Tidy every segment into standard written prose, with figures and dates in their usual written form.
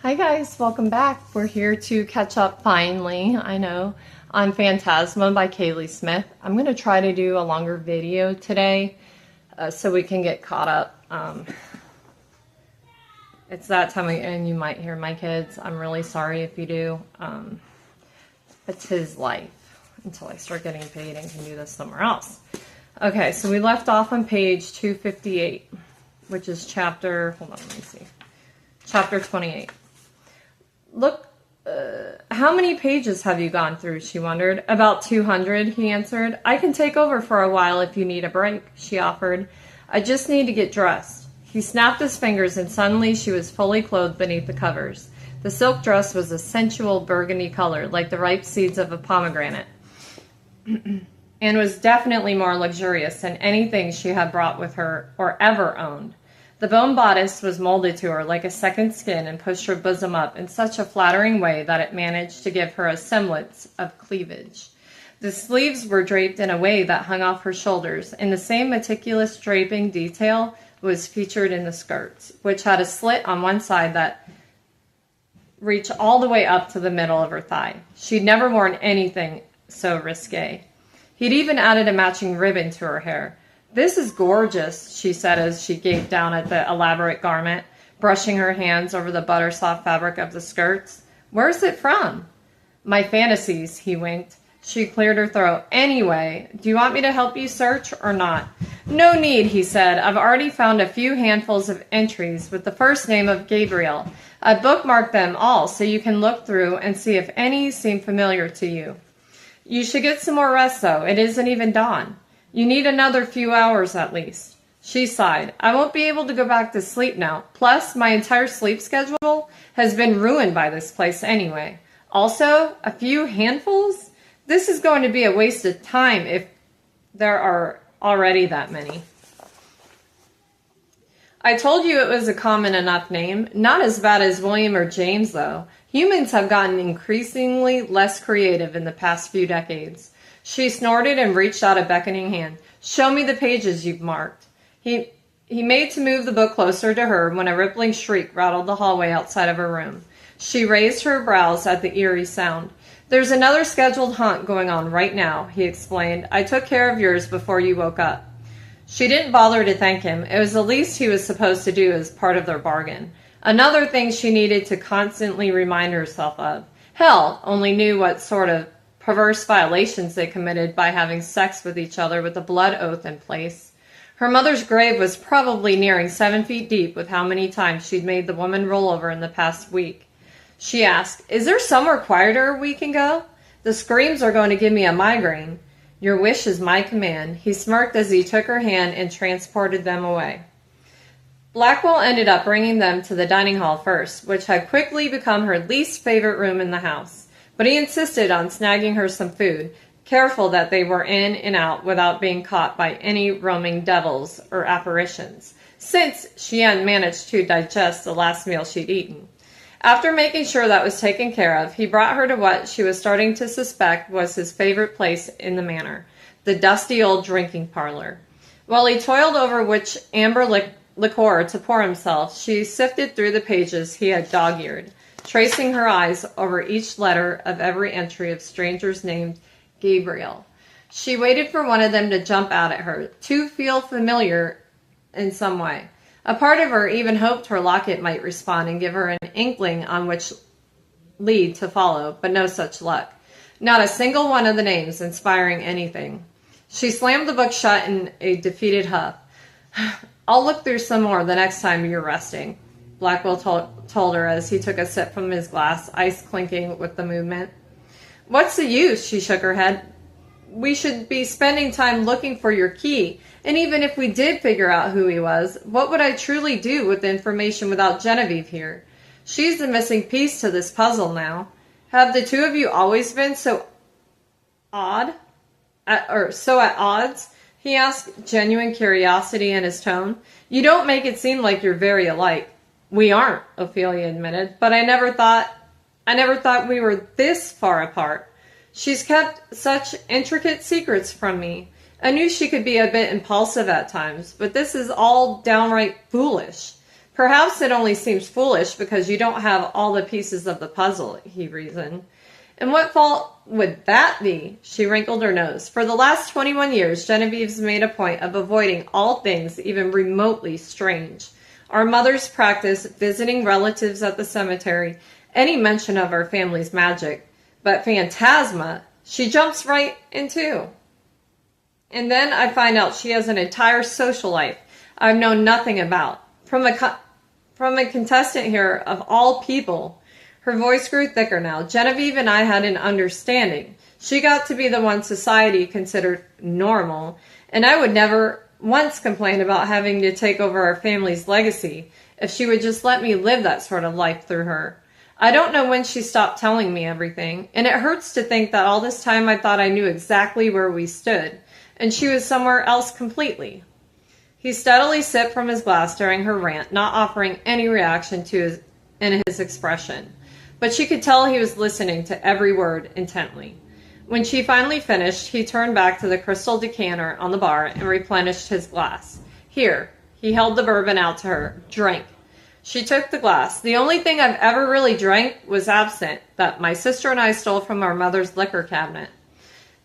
Hi guys, welcome back. We're here to catch up finally, I know, on Phantasma by Kaylie Smith. I'm going to try to do a longer video today so we can get caught up. It's that time and you might hear my kids. I'm really sorry if you do. It's his life until I start getting paid and can do this somewhere else. Okay, so we left off on page 258, which is chapter 28. Look, how many pages have you gone through, she wondered. About 200, he answered. I can take over for a while if you need a break, she offered. I just need to get dressed. He snapped his fingers and suddenly she was fully clothed beneath the covers. The silk dress was a sensual burgundy color, like the ripe seeds of a pomegranate, and was definitely more luxurious than anything she had brought with her or ever owned. The bone bodice was molded to her like a second skin and pushed her bosom up in such a flattering way that it managed to give her a semblance of cleavage. The sleeves were draped in a way that hung off her shoulders, and the same meticulous draping detail was featured in the skirts, which had a slit on one side that reached all the way up to the middle of her thigh. She'd never worn anything so risque. He'd even added a matching ribbon to her hair. This is gorgeous, she said as she gazed down at the elaborate garment, brushing her hands over the butter-soft fabric of the skirts. Where's it from? My fantasies, he winked. She cleared her throat. Anyway, do you want me to help you search or not? No need, he said. I've already found a few handfuls of entries with the first name of Gabriel. I bookmarked them all so you can look through and see if any seem familiar to you. You should get some more rest, though. It isn't even dawn. You need another few hours at least. She sighed. I won't be able to go back to sleep now. Plus, my entire sleep schedule has been ruined by this place anyway. Also, a few handfuls? This is going to be a waste of time if there are already that many. I told you it was a common enough name. Not as bad as William or James, though. Humans have gotten increasingly less creative in the past few decades. She snorted and reached out a beckoning hand. Show me the pages you've marked. He made to move the book closer to her when a rippling shriek rattled the hallway outside of her room. She raised her brows at the eerie sound. There's another scheduled hunt going on right now, he explained. I took care of yours before you woke up. She didn't bother to thank him. It was the least he was supposed to do as part of their bargain. Another thing she needed to constantly remind herself of. Hell only knew what sort of perverse violations they committed by having sex with each other with a blood oath in place. Her mother's grave was probably nearing 7 feet deep with how many times she'd made the woman roll over in the past week. She asked, Is there somewhere quieter we can go? The screams are going to give me a migraine. Your wish is my command. He smirked as he took her hand and transported them away. Blackwell ended up bringing them to the dining hall first, which had quickly become her least favorite room in the house. But he insisted on snagging her some food, careful that they were in and out without being caught by any roaming devils or apparitions, since she hadn't managed to digest the last meal she'd eaten. After making sure that was taken care of, he brought her to what she was starting to suspect was his favorite place in the manor, the dusty old drinking parlor. While he toiled over which amber liqueur to pour himself, she sifted through the pages he had dog-eared, tracing her eyes over each letter of every entry of strangers named Gabriel. She waited for one of them to jump out at her, to feel familiar in some way. A part of her even hoped her locket might respond and give her an inkling on which lead to follow, but no such luck. Not a single one of the names inspiring anything. She slammed the book shut in a defeated huff. I'll look through some more the next time you're resting, Blackwell told her as he took a sip from his glass, ice clinking with the movement. What's the use? She shook her head. We should be spending time looking for your key, and even if we did figure out who he was, what would I truly do with the information without Genevieve here? She's the missing piece to this puzzle now. Have the two of you always been so at odds? He asked, genuine curiosity in his tone. You don't make it seem like you're very alike. We aren't, Ophelia admitted, but I never thought we were this far apart. She's kept such intricate secrets from me. I knew she could be a bit impulsive at times, but this is all downright foolish. Perhaps it only seems foolish because you don't have all the pieces of the puzzle, he reasoned. And what fault would that be? She wrinkled her nose. For the last 21 years, Genevieve's made a point of avoiding all things even remotely strange. Our mother's practice, visiting relatives at the cemetery, any mention of our family's magic. But Phantasma, she jumps right into. And then I find out she has an entire social life I've known nothing about. From a contestant here of all people. Her voice grew thicker now. Genevieve and I had an understanding. She got to be the one society considered normal, and I would never once complain about having to take over our family's legacy if she would just let me live that sort of life through her. I don't know when she stopped telling me everything, and it hurts to think that all this time I thought I knew exactly where we stood, and she was somewhere else completely. He steadily sipped from his glass during her rant, not offering any reaction to his expression. But she could tell he was listening to every word intently. When she finally finished, he turned back to the crystal decanter on the bar and replenished his glass. Here, he held the bourbon out to her. Drink. She took the glass. The only thing I've ever really drank was absinthe that my sister and I stole from our mother's liquor cabinet.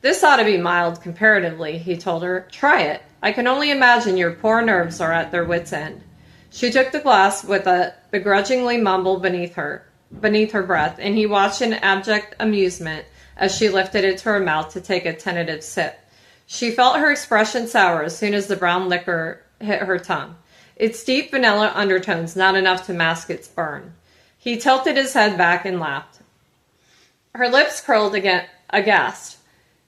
This ought to be mild comparatively, he told her. Try it. I can only imagine your poor nerves are at their wits' end. She took the glass with a begrudgingly mumble beneath her breath, and he watched in abject amusement as she lifted it to her mouth to take a tentative sip. She felt her expression sour as soon as the brown liquor hit her tongue. Its deep vanilla undertones not enough to mask its burn. He tilted his head back and laughed. Her lips curled again, aghast.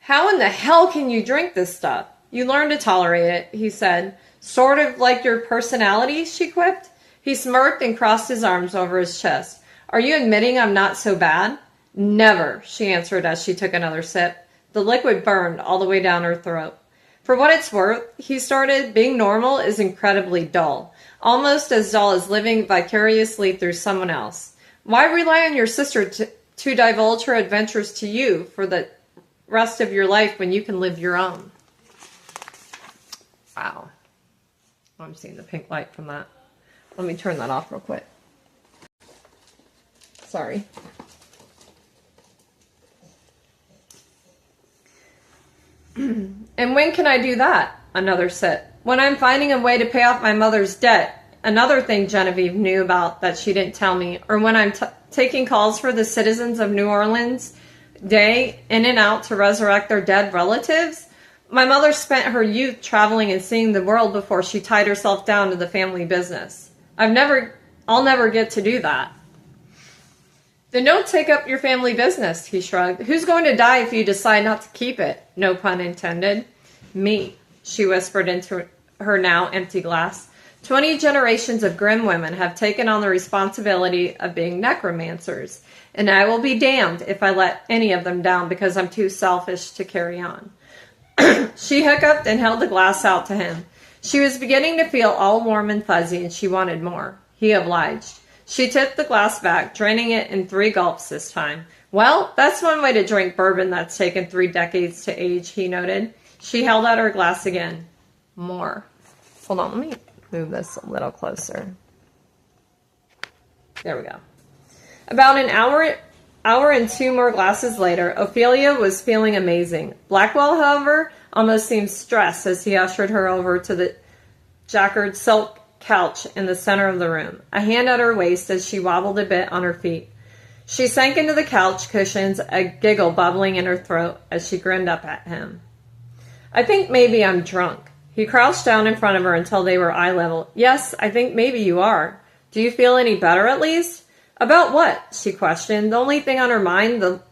How in the hell can you drink this stuff? You learn to tolerate it, he said. Sort of like your personality, she quipped. He smirked and crossed his arms over his chest. Are you admitting I'm not so bad? Never, she answered as she took another sip. The liquid burned all the way down her throat. For what it's worth, he started, being normal is incredibly dull. Almost as dull as living vicariously through someone else. Why rely on your sister to divulge her adventures to you for the rest of your life when you can live your own? Wow. I'm seeing the pink light from that. Let me turn that off real quick. Sorry. And when can I do that? Another sip. When I'm finding a way to pay off my mother's debt. Another thing Genevieve knew about that she didn't tell me. Or when I'm taking calls for the citizens of New Orleans day in and out to resurrect their dead relatives. My mother spent her youth traveling and seeing the world before she tied herself down to the family business. I'll never get to do that. Then don't take up your family business, he shrugged. Who's going to die if you decide not to keep it? No pun intended. Me, she whispered into her now empty glass. 20 generations of grim women have taken on the responsibility of being necromancers, and I will be damned if I let any of them down because I'm too selfish to carry on. She hiccuped and held the glass out to him. She was beginning to feel all warm and fuzzy, and she wanted more. He obliged. She tipped the glass back, draining it in 3 gulps this time. Well, that's one way to drink bourbon that's taken 3 decades to age, he noted. She held out her glass again. More. Hold on, let me move this a little closer. There we go. About an hour and 2 more glasses later, Ophelia was feeling amazing. Blackwell, however, almost seemed stressed as he ushered her over to the jacquard silk couch in the center of the room, a hand at her waist as she wobbled a bit on her feet. She sank into the couch cushions, a giggle bubbling in her throat as she grinned up at him. I think maybe I'm drunk. He crouched down in front of her until they were eye level. Yes, I think maybe you are. Do you feel any better at least? About what? She questioned, the only thing on her mind, the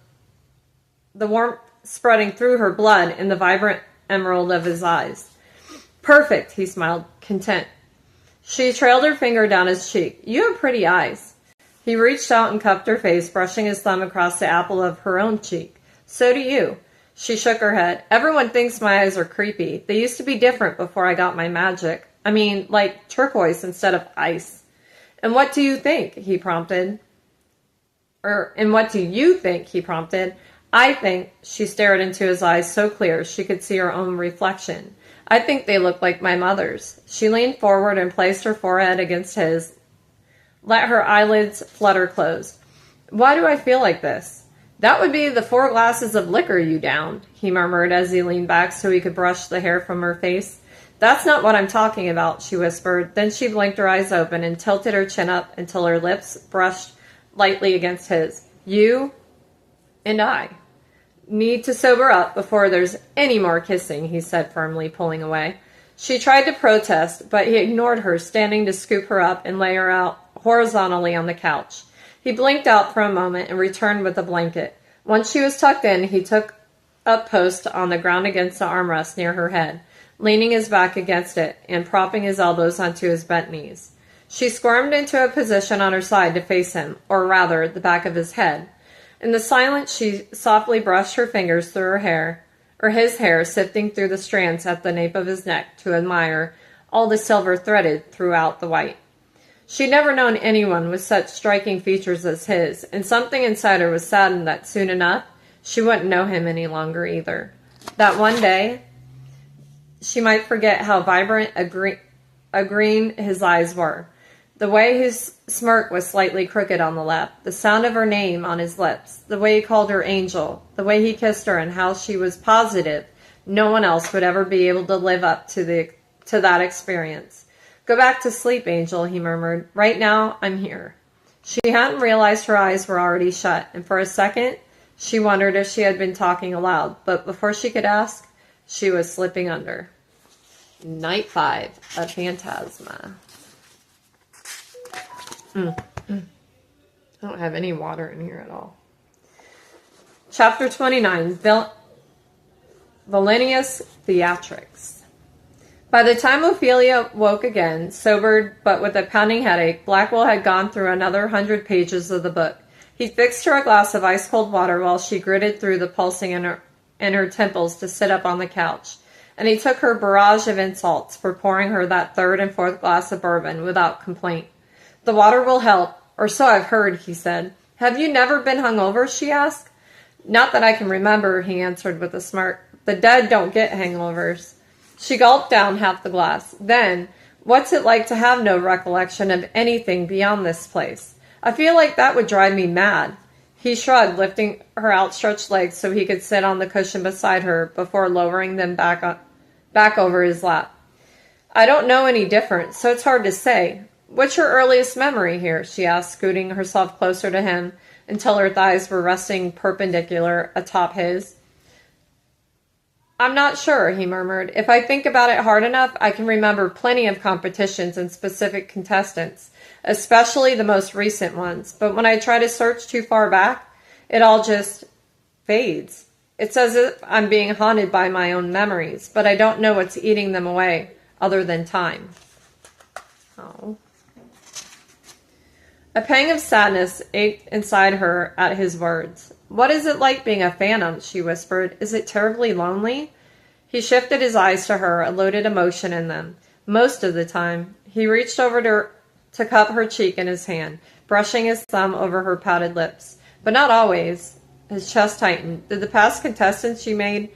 warmth spreading through her blood in the vibrant emerald of his eyes. Perfect, he smiled, content. She trailed her finger down his cheek. You have pretty eyes. He reached out and cupped her face, brushing his thumb across the apple of her own cheek. So do you. She shook her head. Everyone thinks my eyes are creepy. They used to be different before I got my magic. I mean, like turquoise instead of ice. And what do you think? He prompted. And what do you think? He prompted. I think, she stared into his eyes so clear she could see her own reflection. I think they look like my mother's. She leaned forward and placed her forehead against his, let her eyelids flutter closed. Why do I feel like this? That would be the 4 glasses of liquor you downed, he murmured as he leaned back so he could brush the hair from her face. That's not what I'm talking about, she whispered. Then she blinked her eyes open and tilted her chin up until her lips brushed lightly against his. You and I need to sober up before there's any more kissing, he said firmly, pulling away. She tried to protest, but he ignored her, standing to scoop her up and lay her out horizontally on the couch. He blinked out for a moment and returned with a blanket. Once she was tucked in, he took up post on the ground against the armrest near her head, leaning his back against it and propping his elbows onto his bent knees. She squirmed into a position on her side to face him, or rather, the back of his head. In the silence, she softly brushed her fingers through her hair, or his hair, sifting through the strands at the nape of his neck to admire all the silver threaded throughout the white. She'd never known anyone with such striking features as his, and something inside her was saddened that soon enough she wouldn't know him any longer either. That one day she might forget how vibrant a green his eyes were, the way his smirk was slightly crooked on the left, the sound of her name on his lips, the way he called her Angel, the way he kissed her, and how she was positive no one else would ever be able to live up to that experience. Go back to sleep, Angel, he murmured. Right now, I'm here. She hadn't realized her eyes were already shut, and for a second, she wondered if she had been talking aloud, but before she could ask, she was slipping under. Night 5 of Phantasma. I don't have any water in here at all. Chapter 29, Villainous Theatrics. By the time Ophelia woke again, sobered but with a pounding headache, Blackwell had gone through another 100 pages of the book. He fixed her a glass of ice-cold water while she gritted through the pulsing in her temples to sit up on the couch, and he took her barrage of insults for pouring her that 3rd and 4th glass of bourbon without complaint. The water will help, or so I've heard, he said. Have you never been hungover, she asked. Not that I can remember, he answered with a smirk. The dead don't get hangovers. She gulped down half the glass. Then, what's it like to have no recollection of anything beyond this place? I feel like that would drive me mad. He shrugged, lifting her outstretched legs so he could sit on the cushion beside her before lowering them back over his lap. I don't know any different, so it's hard to say. What's your earliest memory here? She asked, scooting herself closer to him until her thighs were resting perpendicular atop his. I'm not sure, he murmured. If I think about it hard enough, I can remember plenty of competitions and specific contestants, especially the most recent ones. But when I try to search too far back, it all just fades. It's as if I'm being haunted by my own memories, but I don't know what's eating them away other than time. Oh. A pang of sadness ached inside her at his words. What is it like being a phantom? She whispered. Is it terribly lonely? He shifted his eyes to her, a loaded emotion in them. Most of the time. He reached over to cup her cheek in his hand, brushing his thumb over her pouted lips. But not always. His chest tightened. Did the past contestants you made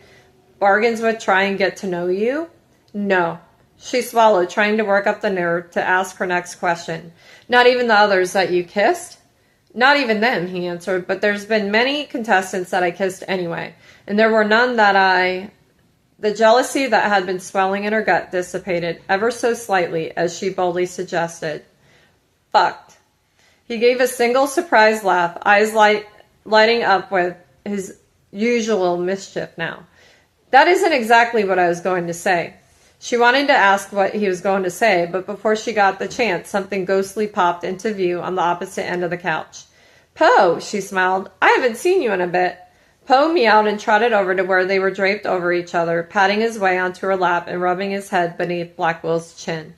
bargains with try and get to know you? No. She swallowed, trying to work up the nerve to ask her next question. Not even the others that you kissed? Not even them, he answered, but there's been many contestants that I kissed anyway, and there were none that The jealousy that had been swelling in her gut dissipated ever so slightly as she boldly suggested. Fucked. He gave a single surprised laugh, eyes lighting up with his usual mischief now. That isn't exactly what I was going to say. She wanted to ask what he was going to say, but before she got the chance, something ghostly popped into view on the opposite end of the couch. Poe, she smiled. I haven't seen you in a bit. Poe meowed and trotted over to where they were draped over each other, patting his way onto her lap and rubbing his head beneath Blackwell's chin.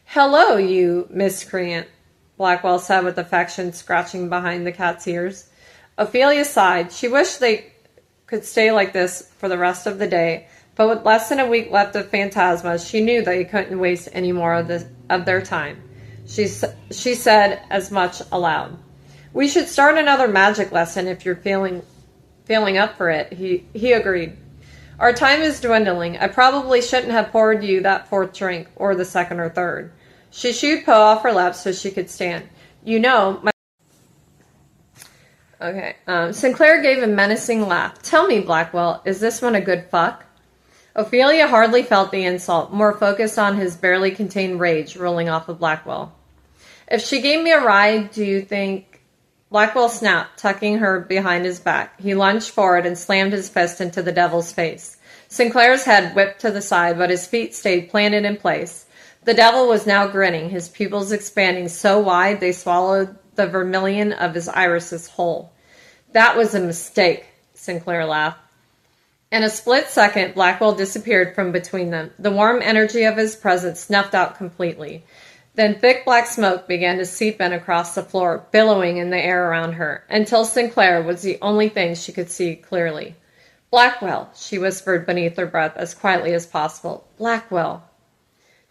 Hello, you miscreant, Blackwell said with affection, scratching behind the cat's ears. Ophelia sighed. She wished they could stay like this for the rest of the day, but with less than a week left of Phantasma, she knew they couldn't waste any more of their time. She said as much aloud. We should start another magic lesson if you're feeling up for it, he agreed. Our time is dwindling. I probably shouldn't have poured you that 4th drink, or the 2nd or 3rd. She shooed Poe off her lap so she could stand. You know, my... Okay. Sinclair gave a menacing laugh. Tell me, Blackwell, is this one a good fuck? Ophelia hardly felt the insult, more focused on his barely contained rage rolling off of Blackwell. If she gave me a ride, do you think... Blackwell snapped, tucking her behind his back. He lunged forward and slammed his fist into the devil's face. Sinclair's head whipped to the side, but his feet stayed planted in place. The devil was now grinning, his pupils expanding so wide they swallowed the vermilion of his irises whole. That was a mistake, Sinclair laughed. In a split second, Blackwell disappeared from between them. The warm energy of his presence snuffed out completely. Then thick black smoke began to seep in across the floor, billowing in the air around her, until Sinclair was the only thing she could see clearly. Blackwell, she whispered beneath her breath as quietly as possible. Blackwell.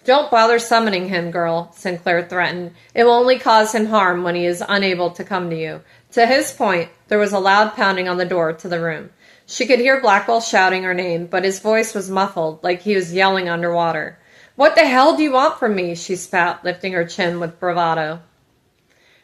Don't bother summoning him, girl, Sinclair threatened. It will only cause him harm when he is unable to come to you. To his point, there was a loud pounding on the door to the room. She could hear Blackwell shouting her name, but his voice was muffled, like he was yelling underwater. What the hell do you want from me? She spat, lifting her chin with bravado.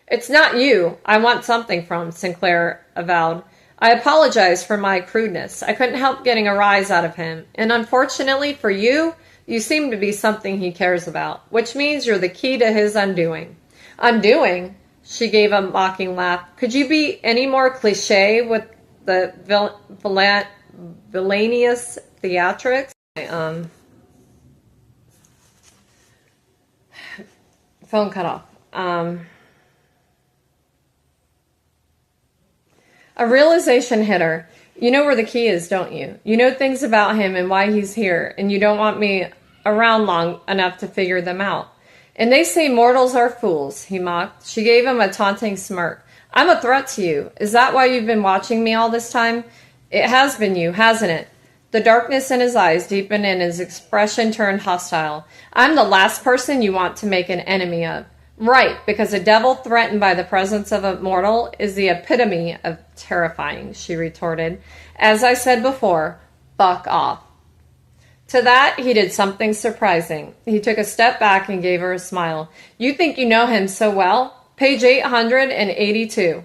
It's not you I want something from, Sinclair avowed. I apologize for my crudeness. I couldn't help getting a rise out of him. And unfortunately for you, you seem to be something he cares about, which means you're the key to his undoing. Undoing? She gave a mocking laugh. Could you be any more cliche with the villainous theatrics? Phone cut off. A realization hit her. You know where the key is, don't you? You know things about him and why he's here, and you don't want me around long enough to figure them out. And they say mortals are fools, he mocked. She gave him a taunting smirk. I'm a threat to you. Is that why you've been watching me all this time? It has been you, hasn't it? The darkness in his eyes deepened and his expression turned hostile. I'm the last person you want to make an enemy of. Right, because a devil threatened by the presence of a mortal is the epitome of terrifying, she retorted. As I said before, fuck off. To that, he did something surprising. He took a step back and gave her a smile. You think you know him so well? Page 882.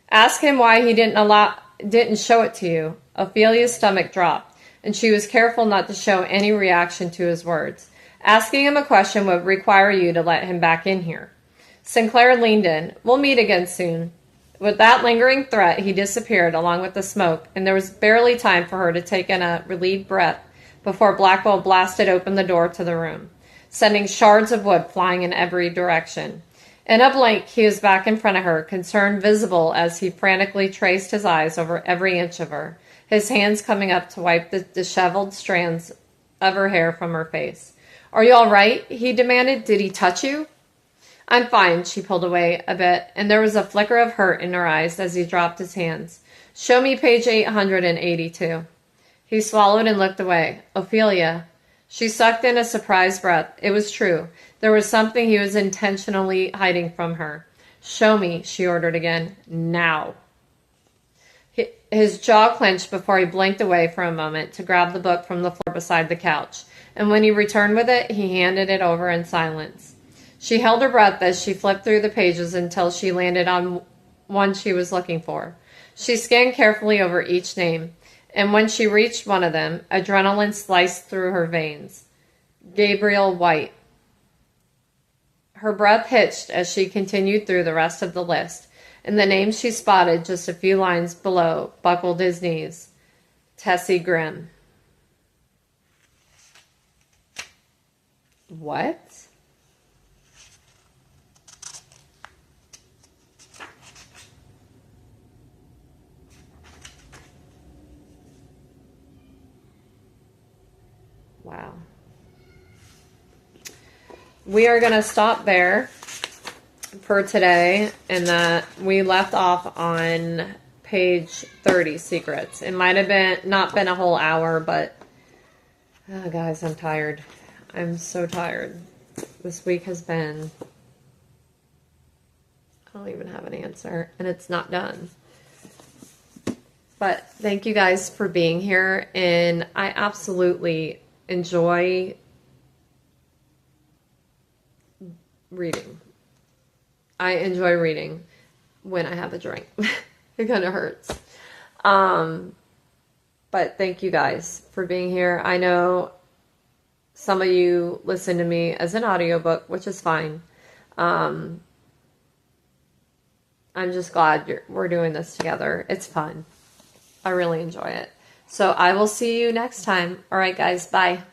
Ask him why he didn't show it to you. Ophelia's stomach dropped, and she was careful not to show any reaction to his words. Asking him a question would require you to let him back in here. Sinclair leaned in. We'll meet again soon. With that lingering threat, he disappeared along with the smoke, and there was barely time for her to take in a relieved breath before Blackwell blasted open the door to the room, sending shards of wood flying in every direction. In a blink, he was back in front of her, concern visible as he frantically traced his eyes over every inch of her, his hands coming up to wipe the disheveled strands of her hair from her face. Are you all right? He demanded. Did he touch you? I'm fine, she pulled away a bit, and there was a flicker of hurt in her eyes as he dropped his hands. Show me page 882. He swallowed and looked away. Ophelia. She sucked in a surprised breath. It was true. There was something he was intentionally hiding from her. Show me, she ordered again. Now. His jaw clenched before he blinked away for a moment to grab the book from the floor beside the couch, and when he returned with it, he handed it over in silence. She held her breath as she flipped through the pages until she landed on one she was looking for. She scanned carefully over each name, and when she reached one of them, adrenaline sliced through her veins. Gabriel White. Her breath hitched as she continued through the rest of the list, and the name she spotted just a few lines below buckled his knees. Tessie Grimm. What? Wow. We are going to stop there for today, and that we left off on page 30, Secrets. It might have not been a whole hour, but oh, guys, I'm tired. I'm so tired. This week has been, I don't even have an answer, and it's not done. But thank you guys for being here, and I absolutely enjoy reading. I enjoy reading when I have a drink. It kind of hurts. But thank you guys for being here. I know some of you listen to me as an audiobook, which is fine. I'm just glad we're doing this together. It's fun. I really enjoy it. So I will see you next time. All right, guys. Bye.